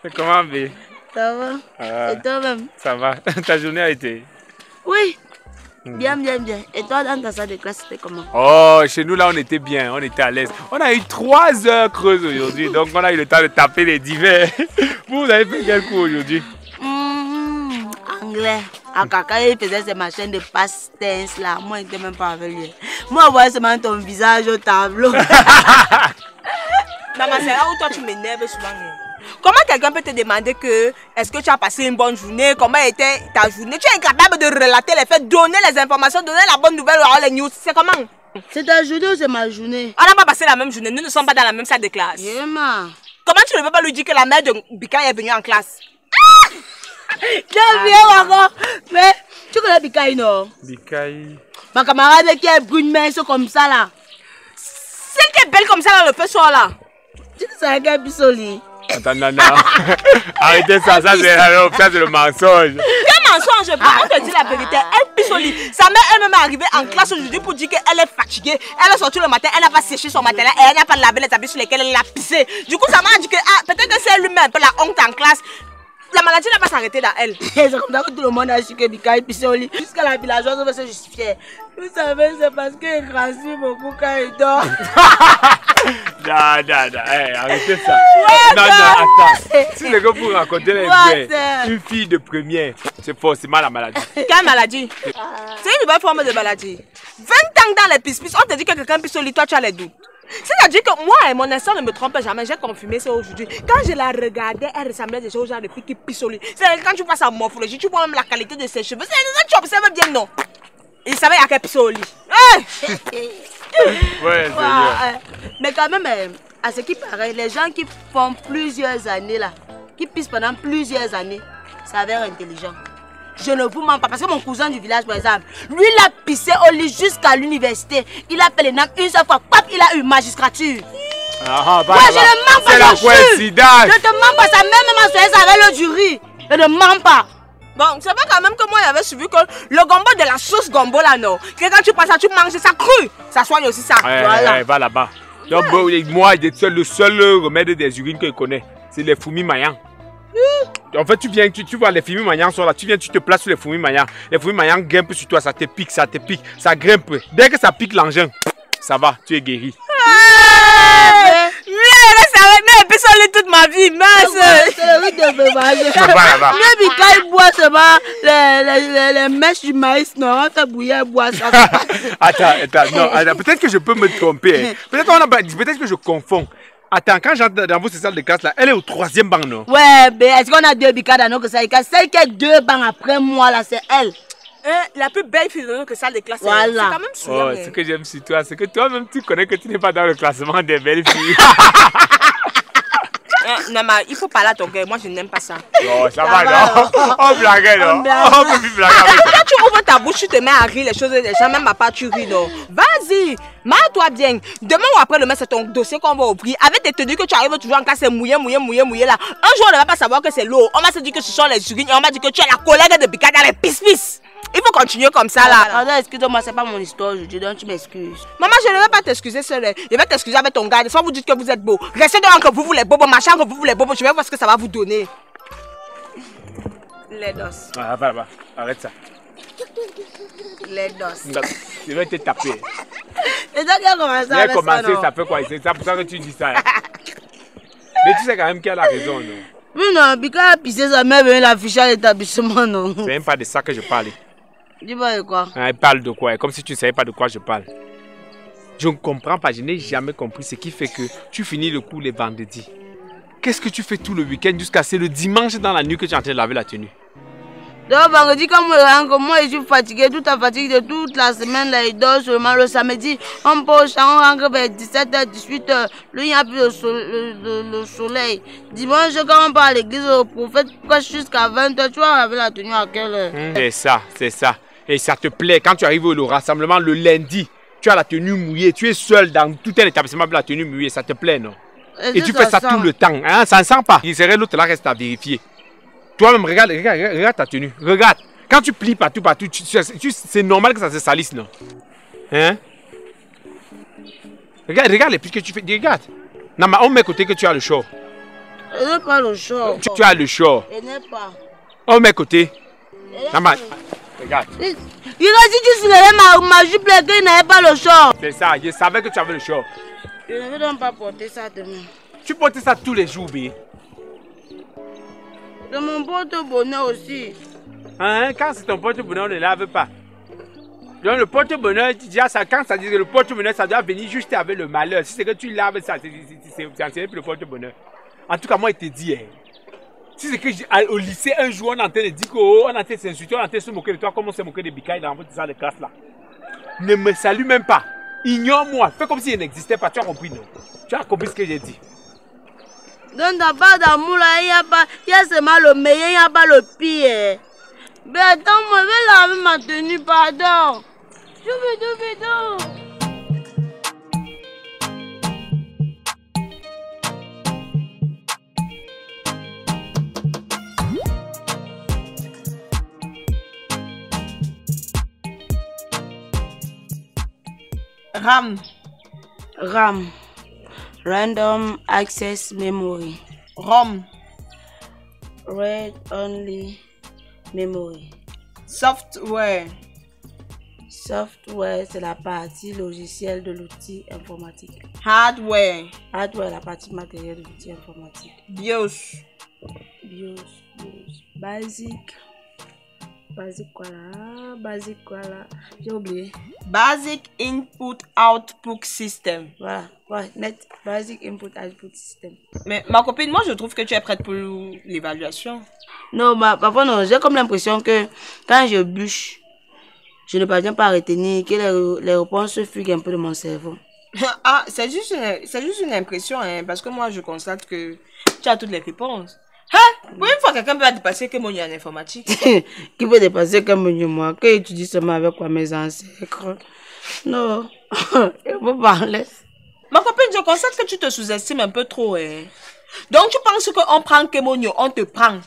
C'est comment, B? Ça va? Et toi-même? Ça va. Ta journée a été? Oui. Bien. Et toi, dans ta salle de classe, c'était comment? Oh, chez nous, là, on était bien. On était à l'aise. On a eu 3 heures creuses aujourd'hui. Donc, on a eu le temps de taper les divers. Vous avez fait quel cours aujourd'hui? Anglais. Quand il faisait ses machines de past tense, là, moi, je n'étais même pas avec lui. Moi, je voyais seulement ton visage au tableau. Maman, c'est là où toi, tu m'énerves souvent. Comment quelqu'un peut te demander que est-ce que tu as passé une bonne journée, comment était ta journée? Tu es incapable de relater les faits, donner les informations, donner la bonne nouvelle ou les news. C'est comment? C'est ta journée ou c'est ma journée? On n'a pas passé la même journée, nous ne sommes pas dans la même salle de classe. Comment tu ne peux pas lui dire que la mère de Bika est venue en classe? J'aime bien, maman. Mais tu connais Bikaï, non? Bikaï. Ma camarade qui est brune mince comme ça là. Celle qui est belle comme ça dans le feu soir là. Tu sais qu'elle est pisoli. Attends, non. Arrêtez ça, c'est le mensonge. Quel mensonge? On te dit la vérité. Elle pisoli. Sa mère elle-même est arrivée en classe aujourd'hui pour dire qu'elle est fatiguée. Elle est sortie le matin, elle n'a pas séché son matelas et elle n'a pas lavé les habits sur lesquels elle a pissé. Du coup, sa mère a dit que peut-être que c'est elle-même un peu la honte en classe. La maladie n'a pas s'arrêté dans elle. C'est comme ça que tout le monde a su que Bika est pisoli. Jusqu'à la villageoise, on va se justifier. Vous savez, c'est parce qu'il grandit beaucoup quand il dort. Non, hey, arrêtez ça. Non, attends. Si c'est que pour raconter les vrais, une fille de première, c'est forcément la maladie. Quelle maladie? C'est une nouvelle forme de maladie. 20 ans dans les pis-pis, on te dit que quelqu'un pisoli, toi tu as les doutes. C'est-à-dire que moi et mon instinct ne me trompe jamais, j'ai confirmé ça aujourd'hui. Quand je la regardais, elle ressemblait déjà au genre de fille qui pisoli. C'est quand tu passes en morphologie, tu vois même la qualité de ses cheveux. C'est ça que tu observes bien, non? Il savait à quel pisoli. Ouais, mais quand même, à ce qui paraît, les gens qui font plusieurs années là, qui pissent pendant plusieurs années, s'avèrent intelligents. Je ne vous mens pas, parce que mon cousin du village, par exemple, lui, il a pissé au lit jusqu'à l'université. Il a fait les NAM une seule fois, pap, il a eu magistrature. Je ne mens pas, c'est la coïncidence. Je te mens pas, ça même mentionné ça avec le jury. Je ne mens pas. Bon, c'est pas quand même que moi, j'avais suivi que le gombo de la sauce gombo là, non. Que quand tu passes ça, tu manges ça cru. Ça soigne aussi ça. Voilà. Va là-bas. Donc, moi, le seul remède des urines que je connais, c'est les fourmis maillants. En fait, tu vois les fourmis maillants sont là, tu te places sur les fourmis maillants. Les fourmis maillants grimpent sur toi, ça te pique, ça grimpe. Dès que ça pique l'engin, ça va, tu es guéri. Mais pisoli toute ma vie, mince. C'est le rythme de bébage. Mais quand il boit seulement les mèches du maïs, non, on fait bouillir, boire ça. Attends, peut-être que je peux me tromper. Peut-être que je confonds. Attends, quand j'entre dans votre salle de classe là, elle est au 3e banc, non? Ouais, mais est-ce qu'on a 2 Bika dans notre salle de classe? Celle qui est 2 bancs après moi là, c'est elle. La plus belle fille de notre salle de classe, voilà. C'est quand même souvent. Ce que j'aime sur toi, c'est que toi-même tu connais que tu n'es pas dans le classement des belles filles. Non, mais il faut parler à ton gars, moi je n'aime pas ça. Non, ça va, non? On blague, non? On peut plus blaguer avec ça. Quand tu ouvres ta bouche, tu te mets à rire les choses des gens, même à part tu ris, non? Vas-y, marre-toi bien. Demain ou après-demain, c'est ton dossier qu'on va ouvrir. Avec tes tenues que tu arrives toujours en classe, c'est mouillé là. Un jour, on ne va pas savoir que c'est l'eau. On va se dire que ce sont les urines et on va dire que tu es la collègue de Bika dans les pis-pis. Il faut continuer comme ça là. Pardon, excuse-moi, c'est pas mon histoire aujourd'hui, donc tu m'excuses. Maman, je ne vais pas t'excuser seule. Je vais t'excuser avec ton gars. Soit vous dites que vous êtes beau. Restez devant que vous voulez bobo, machin que vous voulez bobo. Je vais voir ce que ça va vous donner. Les dos. Va, arrête ça. Les dos. Je vais te taper. Et donc, il a commencé avec ça, ça fait quoi? C'est pour ça que tu dis ça. Mais tu sais quand même qu'elle a raison, non? Oui, non, Bika a pissé sa mère, venir l'afficher à l'établissement, non? C'est même pas de ça que je parle. Dis-moi de quoi? Elle parle de quoi? Comme si tu ne savais pas de quoi je parle. Je ne comprends pas, je n'ai jamais compris ce qui fait que tu finis le cours les vendredis. Qu'est-ce que tu fais tout le week-end jusqu'à c'est le dimanche dans la nuit que tu es en train de laver la tenue? Donc, vendredi, comme moi, je suis fatigué, toute la fatigue de toute la semaine, là, il dort seulement le samedi. On peut au champ, on rentre vers 17h, 18h. Lui, il n'y a plus le soleil. Dimanche, quand on part à l'église, au prophète, jusqu'à 20h, tu vas laver la tenue à quelle heure? C'est ça. Et ça te plaît, quand tu arrives au rassemblement le lundi, tu as la tenue mouillée, tu es seul dans tout un établissement avec la tenue mouillée, ça te plaît, non? Et tu fais ça tout le temps, hein? Ça ne sent pas. Il serait l'autre là, reste à vérifier. Toi-même, regarde ta tenue. Regarde. Quand tu plies partout, c'est normal que ça se salisse, non? Hein? Regarde les plis que tu fais. Regarde. Non, mais on met côté que tu as le chaud. Je n'ai pas le short. Tu as le short. Je n'ai pas. On met côté. Nama, regarde. Il a dit que tu soulevais ma jupe et qu'il n'avait pas le short. C'est ça, je savais que tu avais le short. Je ne vais donc pas porter ça demain. Tu portes ça tous les jours, bé. De mon porte-bonheur aussi. Hein, quand c'est ton porte-bonheur, on ne lave pas. Donc le porte-bonheur, quand ça dit que le porte-bonheur, ça doit venir juste avec le malheur. Si c'est que tu laves ça, c'est enseigné pour le porte-bonheur. En tout cas, moi, il te dit, si c'est que au lycée, un jour, on est en train de dire qu'on est en train de s'insulter, on est en train de se moquer de toi, comme on s'est moqué de Bikaï dans votre salle de classe là. Ne me salue même pas. Ignore-moi. Fais comme s'il n'existait pas. Tu as compris, non? Tu as compris ce que j'ai dit. Dans ta part d'amour là, il y a seulement le meilleur, il n'y a pas le pire. Mais attends, moi, je vais laver ma tenue, pardon. Je vais tout. RAM. Random Access Memory. ROM. Read Only Memory. Software. Software, c'est la partie logicielle de l'outil informatique. Hardware. Hardware, la partie matérielle de l'outil informatique. BIOS. Basic quoi là? J'ai oublié. Basic Input Output System. Voilà, ouais, net. Basic Input Output System. Mais ma copine, moi je trouve que tu es prête pour l'évaluation. Non, parfois non, j'ai comme l'impression que quand je bûche, je ne parviens pas à retenir que les réponses fuguent un peu de mon cerveau. Ah, c'est juste une impression, hein, parce que moi je constate que tu as toutes les réponses. Hein? Pour une fois, quelqu'un peut dépasser que mon en informatique. Qui peut dépasser comme moi? Que étudie seulement avec quoi mes ancêtres? Non, il faut parler. Ma copine, je constate que tu te sous-estimes un peu trop. Hein. Donc tu penses qu'on prend Kemonio, on te prend.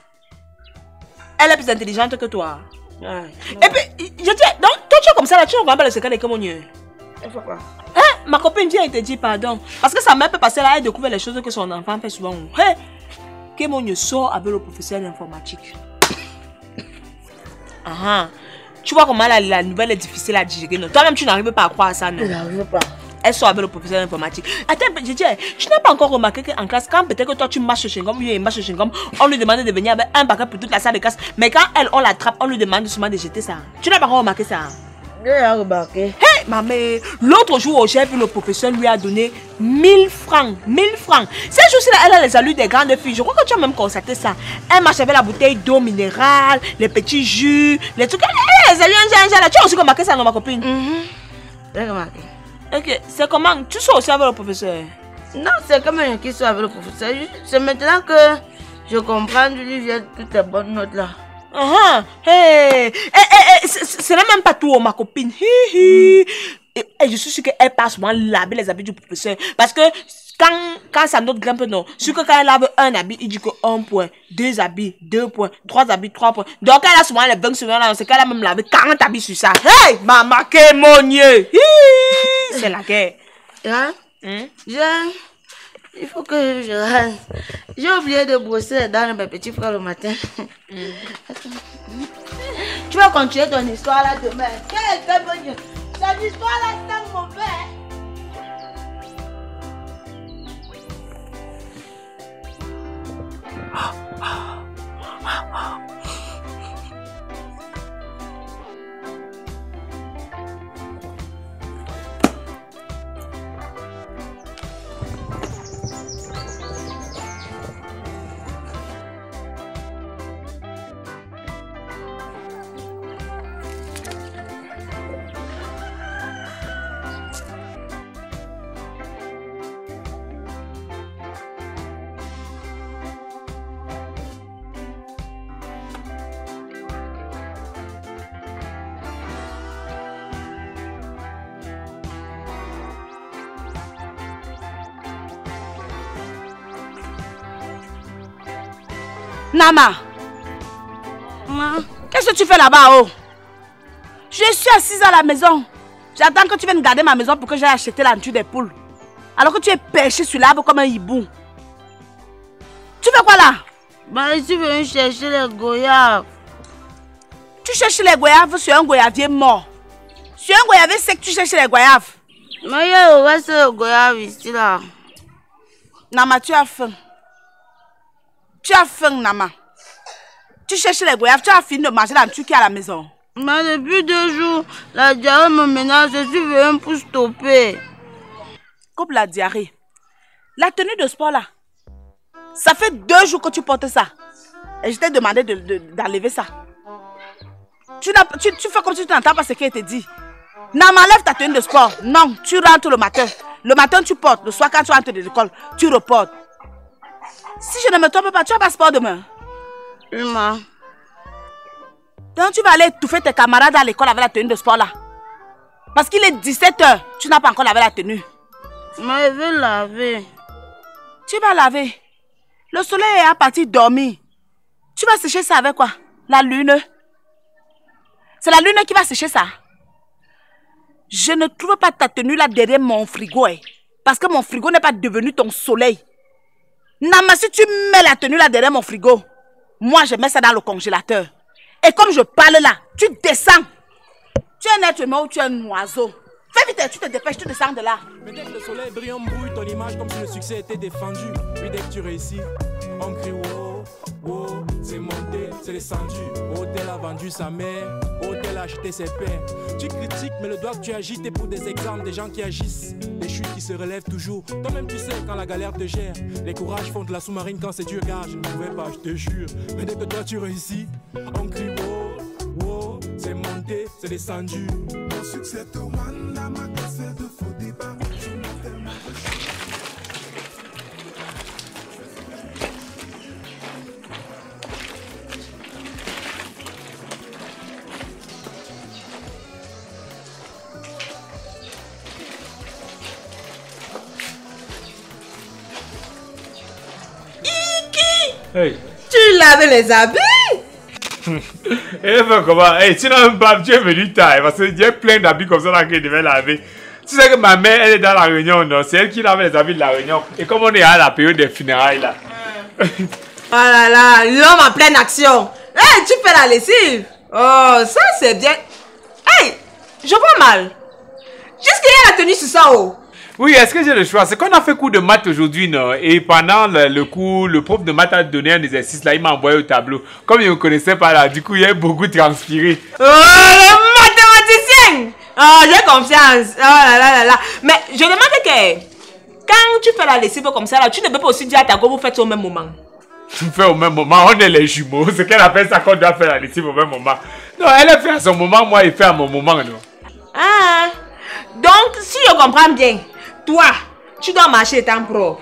Elle est plus intelligente que toi. Ouais, et puis, je dis, donc toi tu es comme ça là, tu ne comprends pas le secret de Kemonio. Il faut quoi? Hein? Ma copine vient et te dit pardon. Parce que sa mère peut passer là et découvrir les choses que son enfant fait souvent. Hey! Kemonio sort avec le professeur d'informatique. Tu vois comment la nouvelle est difficile à digérer. Toi-même, tu n'arrives pas à croire à ça, non? Je n'arrive pas. Elle sort avec le professeur d'informatique. Attends, je dis, tu n'as pas encore remarqué qu'en classe, quand peut-être que toi tu marches chez Chingom, lui il marche chez Chingom, on lui demande de venir avec un paquet pour toute la salle de classe. Mais quand elle, on l'attrape, on lui demande seulement de jeter ça. Tu n'as pas encore remarqué ça? Je l'ai remarqué. Hé, ma mère, l'autre jour au chef, le professeur lui a donné 1000 francs. 1000 francs. Ces jours-ci, elle a les allures des grandes filles. Je crois que tu as même constaté ça. Elle marche avec la bouteille d'eau minérale, les petits jus, les trucs. Les allures, tu as aussi remarqué ça, non, ma copine? J'ai remarqué. Ok, c'est comment? Tu sors aussi avec le professeur? Non, c'est comme un qui soit avec le professeur. C'est maintenant que je comprends d'où lui viennent toutes les bonnes notes là. Hey. Ce n'est même pas tout, ma copine. Et je suis sûre qu'elle passe souvent laver les habits du professeur. Parce que quand sa note grimpe, non. Sûr que quand elle lave un habit, il dit que 1 point, 2 habits, 2 points, 3 habits, 3 points. Donc elle a souvent les 20 secondes là, c'est qu'elle a même lavé 40 habits sur ça. Hey, maman, Kemonio. C'est la guerre. Hein? Il faut que je rentre. J'ai oublié de brosser les dents de mes petits frères le matin. Tu vas continuer ton histoire là demain. Quelle bonne. Cette histoire là, c'est mauvais. Nama, qu'est-ce que tu fais là-bas, oh? Je suis assise à la maison. J'attends que tu viennes garder ma maison pour que j'aille acheter la nourriture des poules. Alors que tu es perché sur l'arbre comme un hibou. Tu fais quoi là? Bah, je suis venu chercher les goyaves. Tu cherches les goyaves sur un goyavier mort. Sur un goyavier sec, tu cherches les goyaves. Mais il y a le reste de goyaves ici là. Nama, tu as faim. Tu as faim, Nama. Tu cherches les goyaves, tu as fini de manger dans le truc à la maison. Mais depuis 2 jours, la diarrhée me menace, je suis venu pour stopper. Coupe la diarrhée. La tenue de sport là. Ça fait 2 jours que tu portes ça. Et je t'ai demandé d'enlever ça. Tu fais comme si tu n'entends pas ce qu'elle te dit. Nama, lève ta tenue de sport. Non, tu rentres le matin. Le matin, tu portes. Le soir, quand tu rentres de l'école, tu reportes. Si je ne me trompe pas, tu n'as pas sport demain. Maman. Donc, tu vas aller étouffer tes camarades à l'école avec la tenue de sport là. Parce qu'il est 17 h. Tu n'as pas encore lavé la tenue. Mais je vais laver. Tu vas laver. Le soleil est parti dormir. Tu vas sécher ça avec quoi? La lune. C'est la lune qui va sécher ça. Je ne trouve pas ta tenue là derrière mon frigo. Parce que mon frigo n'est pas devenu ton soleil. Nama, si tu mets la tenue là derrière mon frigo, moi je mets ça dans le congélateur. Et comme je parle là, tu descends. Tu es un être humain ou tu es un oiseau. Fais vite, tu te dépêches, tu descends de là. Mais dès que le soleil brille, on brouille ton image comme si le succès était défendu. Puis dès que tu réussis, on crie wow, wow, c'est monté, c'est descendu. Hôtel a vendu sa mère, Hôtel a acheté ses pères. Tu critiques, mais le doigt que tu agites est pour des exemples, des gens qui agissent. Des chutes qui se relèvent toujours. Toi-même tu sais quand la galère te gère. Les courages font de la sous-marine quand c'est dur, car je ne pouvais pas, je te jure. Mais dès que toi tu réussis, on crie wow, wow, c'est monté, c'est descendu. Mon succès te wanda, ma casse de faux débat. Hey. Tu laves les habits? Et comment? Hey, tu n'as même pas, tu es venu tard parce qu'il y a plein d'habits comme ça là que je devais laver. Tu sais que ma mère elle est dans la réunion, non? C'est elle qui lave les habits de la réunion. Et comme on est à la période des funérailles là. Oh là là, l'homme en pleine action. Hey, tu fais la lessive? Oh, ça c'est bien. Hey, je vois mal. Jusqu'il y a la tenue sur ça, oh. Oui, est-ce que j'ai le choix? C'est qu'on a fait cours de maths aujourd'hui, non? Et pendant le cours, le prof de maths a donné un exercice là, il m'a envoyé au tableau. Comme il ne me connaissait pas là, du coup, il y a beaucoup transpiré. Oh, le mathématicien! Oh, j'ai confiance. Oh là là là là. Mais je demande que quand tu fais la lessive comme ça là, tu ne peux pas aussi dire à ta go, vous faites au même moment. Tu fais au même moment, on est les jumeaux. C'est qu'elle appelle ça qu'on doit faire la lessive au même moment. Non, elle a fait à son moment, moi, il fait à mon moment, non? Ah, donc si je comprends bien, toi, tu dois marcher étant propre.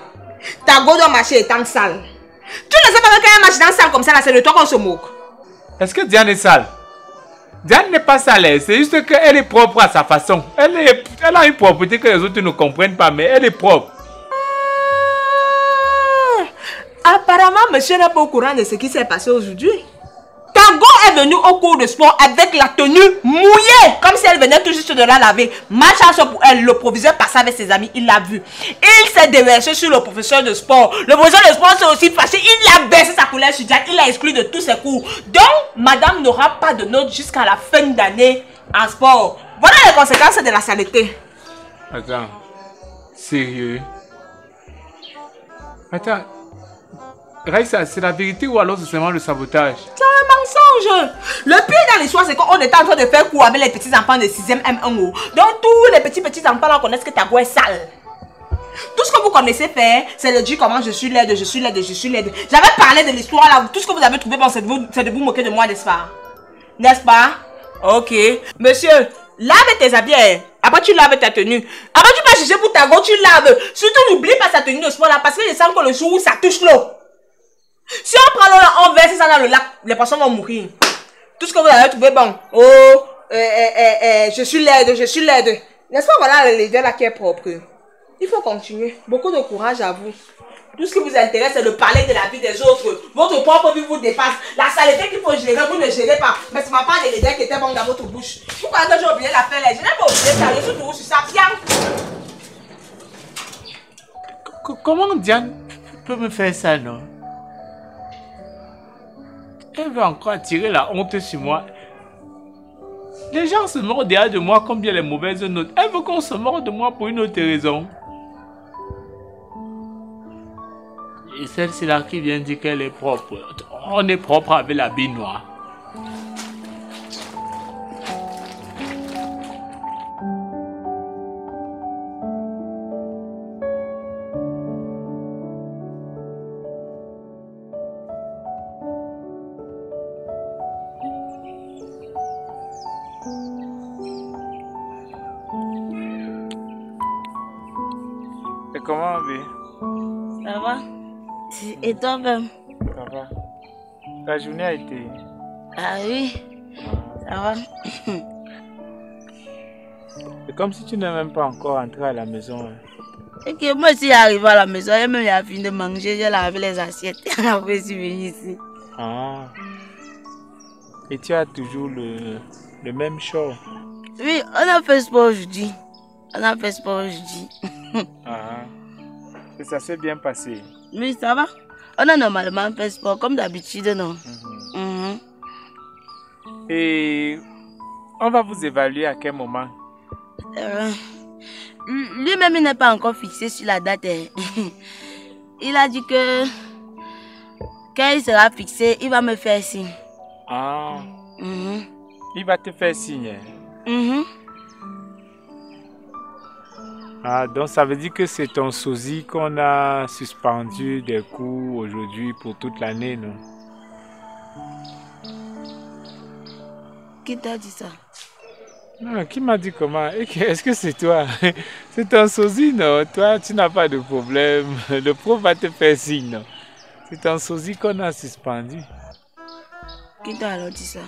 Ta go doit marcher étant sale. Tu ne sais pas que quand elle marche dans sale comme ça, là, c'est de toi qu'on se moque. Est-ce que Diane est sale? Diane n'est pas sale, c'est juste qu'elle est propre à sa façon. Elle a une propreté que les autres ne comprennent pas, mais elle est propre. Apparemment, monsieur n'est pas au courant de ce qui s'est passé aujourd'hui. Tango est venu au cours de sport avec la tenue mouillée, comme si elle venait tout juste de la laver. Malchance pour elle, le proviseur passait avec ses amis, il l'a vu. Il s'est déversé sur le professeur de sport. Le professeur de sport s'est aussi fâché, il a baissé sa couleur sur Diane, il l'a exclu de tous ses cours. Donc, madame n'aura pas de notes jusqu'à la fin d'année en sport. Voilà les conséquences de la saleté. Attends, sérieux? Attends. Raïssa, c'est la vérité ou alors c'est seulement le sabotage? C'est un mensonge. Le pire dans l'histoire, c'est qu'on était en train de faire cours avec les petits enfants de 6e M1O. Donc tous les petits enfants là connaissent que ta go est sale. Tout ce que vous connaissez faire, c'est de dire comment je suis laide, je suis laide, je suis laide. J'avais parlé de l'histoire là, tout ce que vous avez trouvé, bon, c'est de vous moquer de moi, n'est-ce pas? N'est-ce pas? Ok. Monsieur, lave tes habits. Après tu laves ta tenue. Après tu vas chercher pour ta go, tu laves. Surtout n'oublie pas sa tenue de sport là, parce que je sens que le jour où ça touche l'eau. Si on prend l'eau là, on verse ça dans le lac, les poissons vont mourir. Tout ce que vous avez trouvé, bon. Oh, je suis laide, je suis laide. N'est-ce pas, voilà l'idée là qui est propre. Il faut continuer. Beaucoup de courage à vous. Tout ce qui vous intéresse, c'est de parler de la vie des autres. Votre propre vie vous dépasse. La saleté qu'il faut gérer, vous ne gérez pas. Mais c'est ma part de l'idée qui était bon dans votre bouche. Pourquoi que j'ai oublié la faire là? Je n'ai pas oublié ça. Je suis toujours sur ça. Viens. Comment Diane peut me faire ça, non? Elle veut encore attirer la honte sur moi. Les gens se moquent derrière de moi comme bien les mauvaises notes. Elle veut qu'on se moque de moi pour une autre raison. Et celle-ci là qui vient dire qu'elle est propre. On est propre avec la bille noire. Et comment, Bé? Ça va? Et toi-même? Ça va. La journée a été... Ah oui, ça va. C'est comme si tu n'es même pas encore entré à la maison. Hein. Et que moi, si j'arrive à la maison, elle même a fini de manger, j'ai lavé les assiettes. Elle a fait venir ici. Ah. Et tu as toujours le même show? Oui, on a fait sport aujourd'hui. On a fait sport aujourd'hui. Ah. Et ça s'est bien passé? Oui, ça va. On a normalement fait sport comme d'habitude, non? Et on va vous évaluer à quel moment? Lui-même, il n'est pas encore fixé sur la date. Il a dit que quand il sera fixé, il va me faire signe. Ah. Il va te faire signe? Ah, donc ça veut dire que c'est ton sosie qu'on a suspendu des cours aujourd'hui pour toute l'année, non? Qui t'a dit ça? Non, qui m'a dit comment? Est-ce que c'est toi? C'est ton sosie, non? Toi, tu n'as pas de problème. Le prof va te faire signe, non? C'est ton sosie qu'on a suspendu. Qui t'a alors dit ça?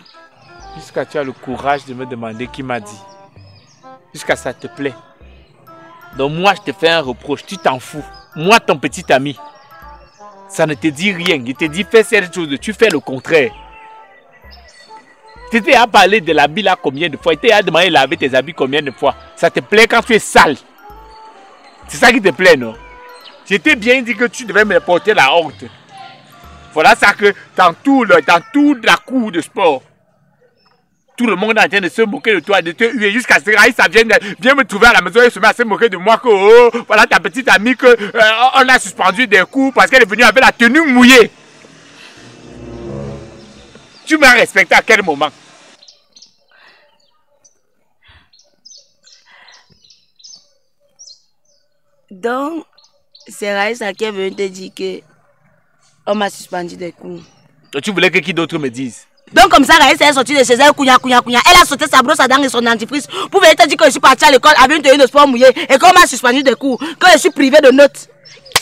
Jusqu'à tu as le courage de me demander qui m'a dit. Jusqu'à ça te plaît. Donc moi, je te fais un reproche, tu t'en fous. Moi, ton petit ami, ça ne te dit rien. Il te dit fais cette chose, tu fais le contraire. Tu t'es à parler de l'habit là combien de fois? Tu t'es à demander de laver tes habits combien de fois? Ça te plaît quand tu es sale? C'est ça qui te plaît, non? J'étais bien dit que tu devais me porter la honte. Voilà ça que dans toute la cour de sport, tout le monde est en train de se moquer de toi, de te huer jusqu'à ce que Raïssa vienne me trouver à la maison et se met à se moquer de moi que oh, voilà ta petite amie que on a suspendu des cours parce qu'elle est venue avec la tenue mouillée. Tu m'as respecté à quel moment? Donc, c'est Raïssa qui est venue te dire que on m'a suspendu des cours. Donc, tu voulais que qui d'autre me dise? Donc comme ça, Raïssa est sortie de chez elle, couilla. Elle a sauté sa brosse à dents et son dentifrice pour venir te dire que je suis partie à l'école avec une tenue de sport mouillée et qu'on m'a suspendu des cours, que je suis privée de notes.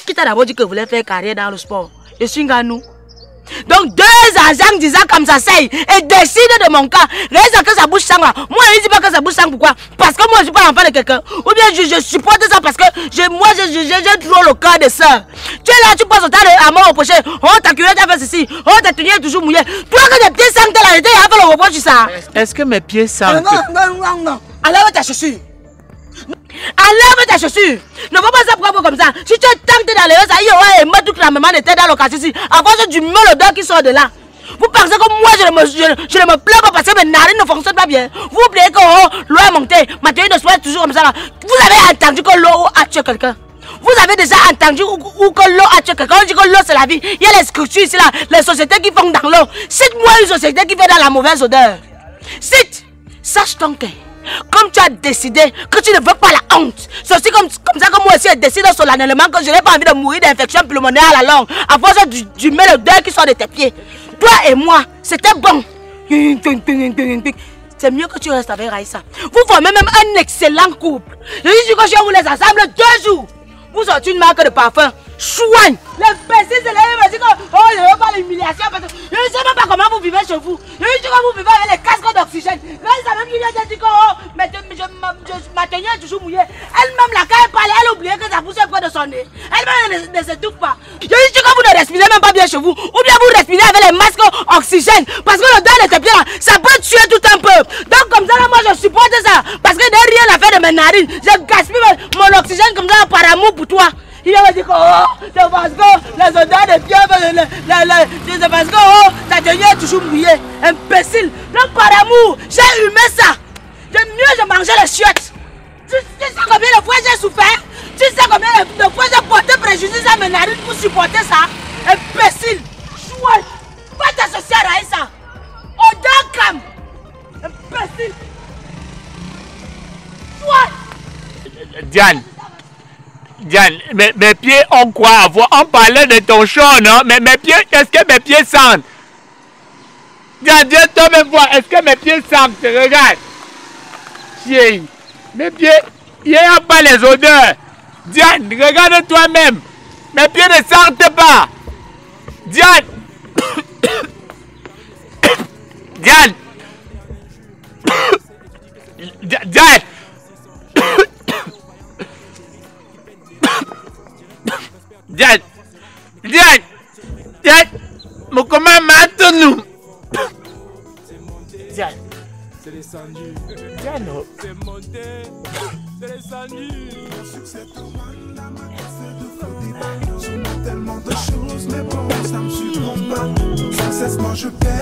Qui t'a d'abord dit que je voulais faire carrière dans le sport? Je suis Nganou. Donc deux agents disant comme ça c'est et décident de mon cas. Raïssa que sa bouche sang là. Moi je ne dis pas que sa bouche sang, pourquoi? Parce que moi je suis pas l'enfant de quelqu'un. Ou bien je supporte ça parce que j'ai trop le cœur de ça. Tu es là, tu passes au temps à mort au prochain. Oh ta culotte a fait ceci. Oh ta tenue est toujours mouillée. Toi que tes pieds sangs t'as l'arrêté, il a fait le reproche sur ça. Est-ce que mes pieds sangs? Non. Enlève ta chaussure. Enlève ta chaussure. Ne faut pas ça propre comme ça. Si tu es tenté d'aller ça, il y aura un mot toute la maman de tête dans le quartier ici. À cause du melodeur qui sort de là. Vous pensez que moi je ne me plains pas parce que mes narines ne fonctionnent pas bien. Vous oubliez que l'eau est montée. Ma tenue de soie est toujours comme ça là. Vous avez entendu que l'eau a tué quelqu'un? Vous avez déjà entendu ou que l'eau a tué quelqu'un? On dit que l'eau c'est la vie. Il y a les structures ici là. Les sociétés qui font dans l'eau. Cite-moi une société qui fait dans la mauvaise odeur. Cite. Sache donc que comme tu as décidé que tu ne veux pas la honte, c'est aussi comme ça que moi aussi j'ai décidé solennellement que je n'ai pas envie de mourir d'infection pulmonaire à la langue à cause du melodeur qui sort de tes pieds. Toi et moi, c'était bon. C'est mieux que tu restes avec Raïssa. Vous formez même un excellent couple. Je dis que je vous les assemble 2 jours. Vous sortez une marque de parfum. Chouane. Les pestis se lèvent et disent que oh, je ne veux pas l'humiliation. Je ne sais même pas comment vous vivez chez vous. Je dis que vous vivez avec les casques d'oxygène. Raïssa même qui vient de dire que oh, ma tenue est toujours mouillée. Elle-même, là, quand elle parlait, elle oubliait que sa bouche est près de son nez. Elle-même ne s'étouffe pas. Je dis que vous ne respirez même pas bien chez vous. Ou bien vous respirez avec les masques oxygène. Parce que le dent de tes pieds là, ça peut tuer tout un peu. Donc comme ça, là, moi je supporte ça. Parce que de rien à faire de mes narines. Je gaspille mon oxygène comme ça par amour pour toi. Il va me dire que oh, c'est parce que les odeurs de pieds, c'est parce que oh, ta tenue est toujours mouillée. Imbécile. Donc par amour, j'ai humé ça. Je mangeais les chiottes. Tu sais combien de fois j'ai souffert? Tu sais combien de fois j'ai porté préjudice à mes narines pour supporter ça? Imbécile. Chouette. Va t'associer à Raïssa. Odeur cam. Imbécile. Chouette. Diane, mes pieds ont quoi à voir? On parlait de ton champ, non? Mais mes pieds, est-ce que mes pieds sentent? Diane, viens toi-même voir, est-ce que mes pieds sentent? Regarde. Tiens, mes pieds, il n'y a pas les odeurs. Diane, regarde toi-même. Mes pieds ne sentent pas. Diane. Diane. Diane. Diane, Diane, Diane, mais comment maintenant? Diane, C'est descendu. Diane, C'est monté. C'est descendu. Tellement de choses, mais bon, ça me surprend pas. Sans cesse, moi je perds.